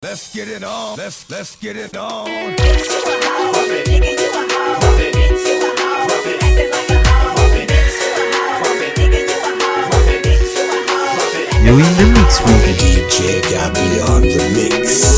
Let's get it on. Let's get it on. Bitch, you a hoe. Nigga, you a hoe. Bitch, you a hoe. Acting like a hoe. Bitch, you a hoe. Nigga, you a hoe. Bitch, you a hoe. You in the mix with DJ Gabby on the mix.